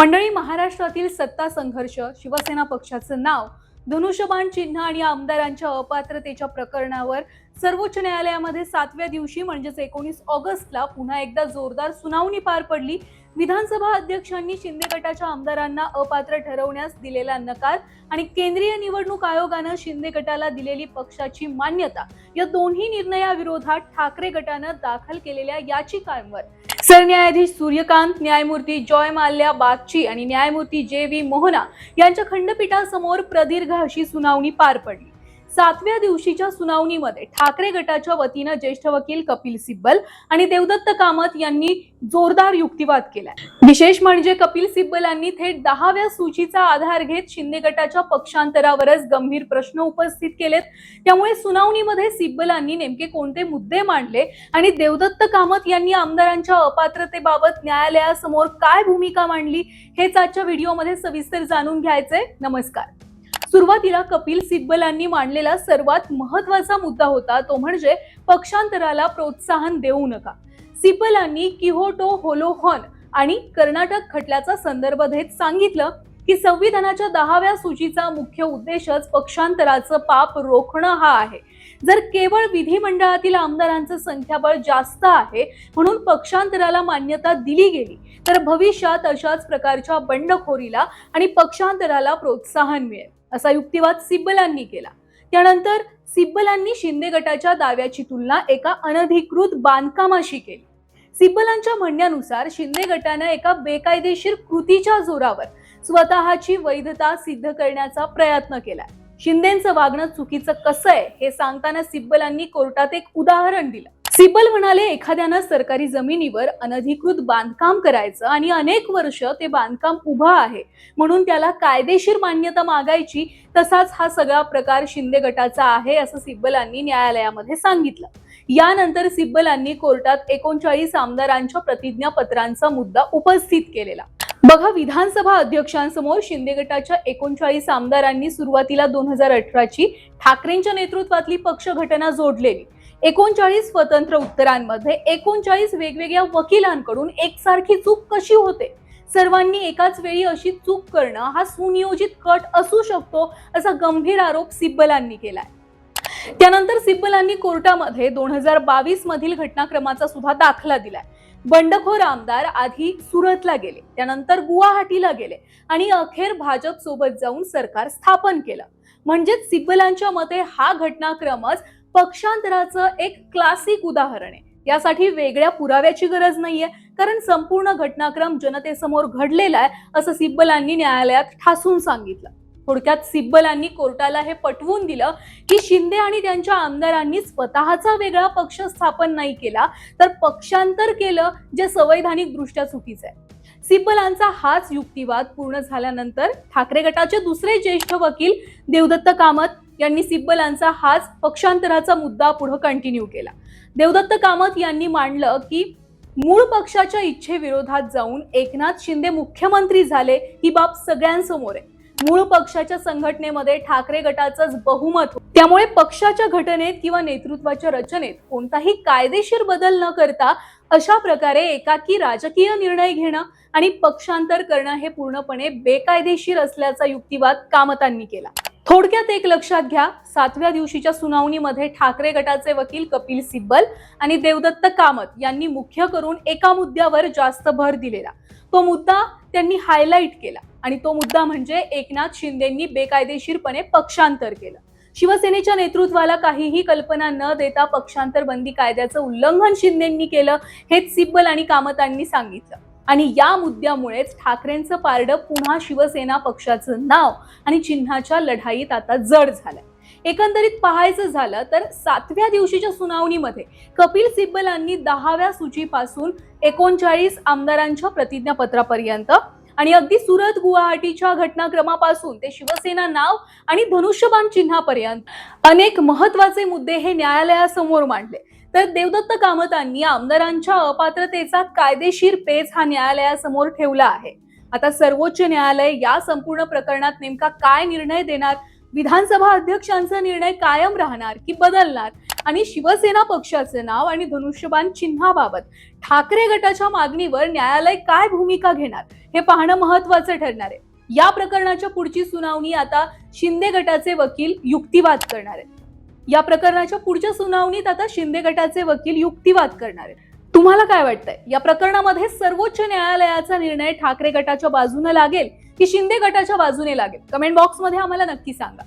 मंडळी, महाराष्ट्रातील सत्ता संघर्ष, शिवसेना पक्षाचं नाव, धनुष्यबाण चिन्ह आणि आमदारांच्या अपात्रतेच्या प्रकरणावर सर्वोच्च न्यायालयामध्ये 7व्या दिवशी म्हणजेच 19 ऑगस्टला पुन्हा एकदा जोरदार सुनावणी पार पडली. विधानसभा अध्यक्षांनी शिंदे गटाच्या आमदारांना अपात्र ठरवण्यास दिलेला नकार आणि केंद्रीय निवडणूक आयोगानं शिंदे गटाला दिलेली पक्षाची मान्यता या दोन्ही निर्णयाविरोधात ठाकरे गटानं दाखल केलेल्या याचिकांवर सरन्यायाधीश सूर्यकांत, न्यायमूर्ती जॉय माल्या बागची आणि न्यायमूर्ती जे.व्ही. मोहना यांच्या खंडपीठासमोर प्रदीर्घ अशी सुनावणी पार पडली. 7व्या दिवशीच्या सुनावणीमध्ये ठाकरे गटाच्या वतीनं ज्येष्ठ वकील कपिल सिब्बल आणि देवदत्त कामत यांनी जोरदार युक्तिवाद केलाय. विशेष म्हणजे कपिल सिब्बलांनी थेट 10व्या सूचीचा आधार घेत शिंदे गटाच्या पक्षांतरावरच गंभीर प्रश्न उपस्थित केलेत. त्यामुळे सुनावणीमध्ये सिब्बलांनी नेमके कोणते मुद्दे मांडले आणि देवदत्त कामत यांनी आमदारांच्या अपात्रतेबाबत न्यायालयासमोर काय भूमिका मांडली, हेच आजच्या व्हिडिओमध्ये सविस्तर जाणून घ्यायचंय. नमस्कार. सुरुवातीला कपिल सिब्बलांनी मांडलेला सर्वात महत्त्वाचा मुद्दा होता तो म्हणजे पक्षांतराला प्रोत्साहन देऊ नका. सिब्बलांनी किहोटो होलोहन आणि कर्नाटक खटल्याचा संदर्भ देत सांगितलं की संविधानाच्या 10व्या सूचीचा मुख्य उद्देशच पक्षांतराचं पाप रोखणं हा आहे. जर केवळ विधिमंडळातील आमदारांचं संख्याबळ जास्त आहे म्हणून पक्षांतराला मान्यता दिली गेली तर भविष्यात अशाच प्रकारच्या बंडखोरीला आणि पक्षांतराला प्रोत्साहन मिळेल, असा युक्तिवाद सिब्बलांनी केला. त्यानंतर सिब्बलांनी शिंदे गटाच्या दाव्याची तुलना एका अनधिकृत बांधकामाशी केली. सिब्बलांच्या म्हणण्यानुसार शिंदे गटानं एका बेकायदेशीर कृतीच्या जोरावर स्वतःची वैधता सिद्ध करण्याचा प्रयत्न केलाय. शिंदेंचं वागणं चुकीचं कसं आहे हे सांगताना सिब्बलांनी कोर्टात एक उदाहरण दिलं. सिब्बल म्हणाले, एखाद्यानं सरकारी जमिनीवर अनधिकृत बांधकाम करायचं आणि अनेक वर्ष ते बांधकाम उभं आहे म्हणून त्याला कायदेशीर मान्यता मागायची, तसाच हा सगळा प्रकार शिंदे गटाचा आहे, असं सिब्बलांनी न्यायालयामध्ये सांगितलं. यानंतर सिब्बलांनी कोर्टात 39 आमदारांच्या प्रतिज्ञापत्रांचा मुद्दा उपस्थित केलेला. बघा, विधानसभा अध्यक्षांसमोर शिंदे गटाच्या 39 आमदारांनी सुरुवातीला 2018ची ठाकरेंच्या नेतृत्वातली पक्ष घटना जोडलेली. 39 स्वतंत्र उत्तरांमध्ये 39 वेगवेगळ्या वकिलांकडून एकसारखी चूक कशी होते? सर्वांनी एकाच वेळी अशी चूक करणं हा सुनियोजित कट असू शकतो, असा गंभीर आरोप सिब्बलांनी केलाय. त्यानंतर सिब्बलांनी कोर्टामध्ये 2022 मधील घटनाक्रमाचा सुद्धा दाखला दिलाय. बंडखोर आमदार आधी सुरतला गेले, त्यानंतर गुवाहाटीला गेले आणि अखेर भाजप सोबत जाऊन सरकार स्थापन केलं. म्हणजेच सिब्बलांच्या मते हा घटनाक्रमच पक्षांतराचं एक क्लासिक उदाहरण आहे. यासाठी वेगळ्या पुराव्याची गरज नाहीये, कारण संपूर्ण घटनाक्रम जनतेसमोर घडलेला आहे, असं सिब्बलांनी न्यायालयात ठासून सांगितलं. थोडक्यात सिब्बलांनी कोर्टाला हे पटवून दिलं की शिंदे आणि त्यांच्या आमदारांनी स्वतःचा वेगळा पक्ष स्थापन नाही केला, तर पक्षांतर केलं, जे संवैधानिक दृष्ट्या चुकीचं आहे. सिब्बलांचा हाच युक्तिवाद पूर्ण झाल्यानंतर ठाकरे गटाचे दुसरे ज्येष्ठ वकील देवदत्त कामत यांनी सिब्बलांचा हाच पक्षांतराचा मुद्दा पुढे कंटिन्यू केला. देवदत्त कामत यांनी मांडलं की मूळ पक्षाच्या इच्छेविरोधात जाऊन एकनाथ शिंदे मुख्यमंत्री झाले ही बाब सगळ्यांसमोर आहे. मूळ पक्षाच्या संघटनेमध्ये ठाकरे गटाचंच बहुमत, त्यामुळे पक्षाच्या घटनेत किंवा नेतृत्वाच्या रचनेत कोणताही कायदेशीर बदल न करता अशा प्रकारे एकाकी राजकीय निर्णय घेणं आणि पक्षांतर करणं हे पूर्णपणे बेकायदेशीर असल्याचा युक्तिवाद कामतांनी केला. थोडक्यात एक लक्षात घ्या, 7व्या दिवशीच्या सुनावणीमध्ये ठाकरे गटाचे वकील कपिल सिब्बल आणि देवदत्त कामत यांनी मुख्य करून एका मुद्द्यावर जास्त भर दिलेला. तो मुद्दा त्यांनी हायलाइट केला आणि तो मुद्दा म्हणजे एकनाथ शिंदेंनी बेकायदेशीरपणे पक्षांतर केलं. शिवसेनेच्या नेतृत्वाला काहीही कल्पना न देता पक्षांतर बंदी कायद्याचं उल्लंघन शिंदेंनी केलं, हेच सिब्बल आणि कामतांनी सांगितलं. आणि या मुद्द्यामुळेच ठाकरेंचं पारडं पुन्हा शिवसेना पक्षाचं नाव आणि चिन्हाच्या लढाईत आता जड झालंय. एकंदरीत पाहायचं झालं तर 7व्या दिवशीच्या सुनावणीमध्ये कपिल सिब्बलांनी 10व्या सूचीपासून 39 आमदारांच्या प्रतिज्ञापत्रापर्यंत आणि अगदी सुरत गुवाहाटीच्या घटनाक्रमापासून ते शिवसेना नाव आणि धनुष्यबाण चिन्हापर्यंत अनेक महत्त्वाचे मुद्दे हे न्यायालयासमोर मांडले. तर देवदत्त कामतांनी आमदारांच्या अपात्रतेचा कायदेशीर पेच हा न्यायालयासमोर ठेवला आहे. आता सर्वोच्च न्यायालय या संपूर्ण प्रकरणात नेमका काय निर्णय देणार, विधानसभा अध्यक्षांचा निर्णय कायम राहणार की बदलणार, आणि शिवसेना पक्षाचे नाव आणि धनुष्यबाण चिन्हाबाबत ठाकरे गटाच्या मागणीवर न्यायालय काय भूमिका घेणार हे पाहणं महत्त्वाचं ठरणार आहे. या प्रकरणाच्या पुढची सुनावणी आता शिंदे गटाचे वकील युक्तिवाद करणार आहेत. या प्रकरणाच्या पुढच्या सुनावणीत आता शिंदे गटाचे वकील युक्तिवाद करणार आहेत. तुम्हाला काय वाटतंय, या प्रकरणामध्ये सर्वोच्च न्यायालयाचा निर्णय ठाकरे गटाच्या बाजूने लागेल की शिंदे गटाच्या बाजूने लागेल? कमेंट बॉक्समध्ये आम्हाला नक्की सांगा.